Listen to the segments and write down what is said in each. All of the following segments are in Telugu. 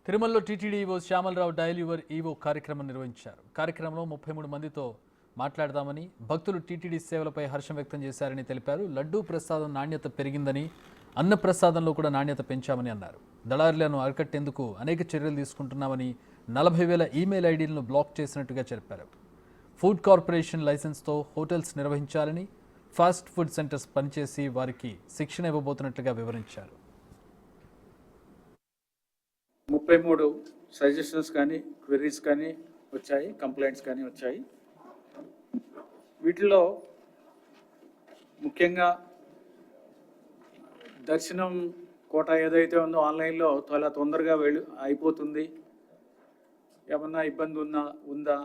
తిరుమలలో TTD EO Shyamala Rao dial your EO కార్యక్రమం నిర్వహించారు. కార్యక్రమంలో 33 మందితో మాట్లాడదామని, భక్తులు టీటీడీ సేవలపై హర్షం వ్యక్తం చేశారని తెలిపారు. లడ్డూ ప్రసాదం నాణ్యత పెరిగిందని, అన్న ప్రసాదంలో కూడా నాణ్యత పెంచామని అన్నారు. దళారులను అరికట్టేందుకు అనేక చర్యలు తీసుకుంటున్నామని, 40,000 ఈమెయిల్ ఐడీలను బ్లాక్ చేసినట్టుగా చెప్పారు. ఫుడ్ కార్పొరేషన్ లైసెన్స్తో హోటల్స్ నిర్వహించాలని, ఫాస్ట్ ఫుడ్ సెంటర్స్ పనిచేసి వారికి శిక్షణ ఇవ్వబోతున్నట్లుగా వివరించారు. 33 సజెషన్స్ కానీ, క్వెరీస్ కానీ వచ్చాయి, కంప్లైంట్స్ కానీ వచ్చాయి. వీటిలో ముఖ్యంగా దర్శనం కోట ఏదైతే ఉందో ఆన్లైన్లో చాలా తొందరగా అయిపోతుంది, ఏమన్నా ఇబ్బంది ఉందా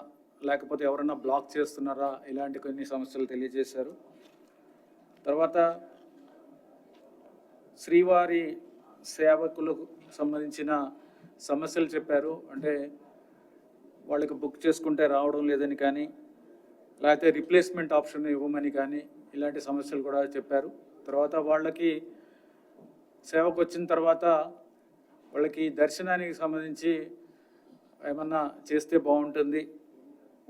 లేకపోతే ఎవరన్నా బ్లాక్ చేస్తున్నారా, ఇలాంటి కొన్ని సమస్యలు తెలియజేశారు. తర్వాత శ్రీవారి సేవకులకు సంబంధించిన సమస్యలు చెప్పారు. అంటే వాళ్ళకి బుక్ చేసుకుంటే రావడం లేదని కానీ, లేకపోతే రిప్లేస్మెంట్ ఆప్షన్ ఇవ్వమని కానీ, ఇలాంటి సమస్యలు కూడా చెప్పారు. తర్వాత వాళ్ళకి సేవకు వచ్చిన తర్వాత వాళ్ళకి దర్శనానికి సంబంధించి ఏమన్నా చేస్తే బాగుంటుంది,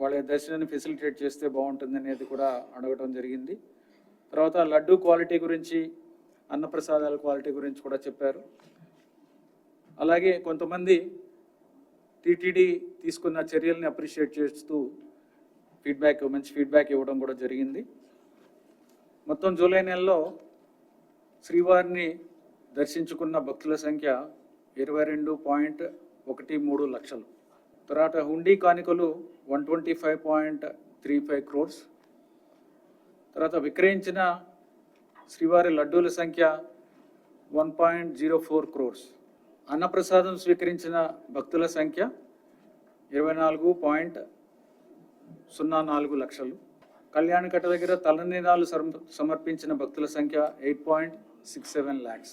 వాళ్ళ దర్శనాన్ని ఫెసిలిటేట్ చేస్తే బాగుంటుంది అనేది కూడా అడగటం జరిగింది. తర్వాత లడ్డు క్వాలిటీ గురించి, అన్నప్రసాదాల క్వాలిటీ గురించి కూడా చెప్పారు. అలాగే కొంతమంది టీటీడీ తీసుకున్న చర్యల్ని అప్రిషియేట్ చేస్తూ మంచి ఫీడ్బ్యాక్ ఇవ్వడం కూడా జరిగింది. మొత్తం జూలై నెలలో శ్రీవారిని దర్శించుకున్న భక్తుల సంఖ్య 22.13 లక్షలు. తర్వాత హుండీ కానుకలు 125.35 crores. తర్వాత విక్రయించిన శ్రీవారి లడ్డూల సంఖ్య 1.04 crores. అన్నప్రసాదం స్వీకరించిన భక్తుల సంఖ్య 24.04 లక్షలు. కళ్యాణకట్ట దగ్గర తలనీలాలు సమర్పించిన భక్తుల సంఖ్య 8.67 lakhs.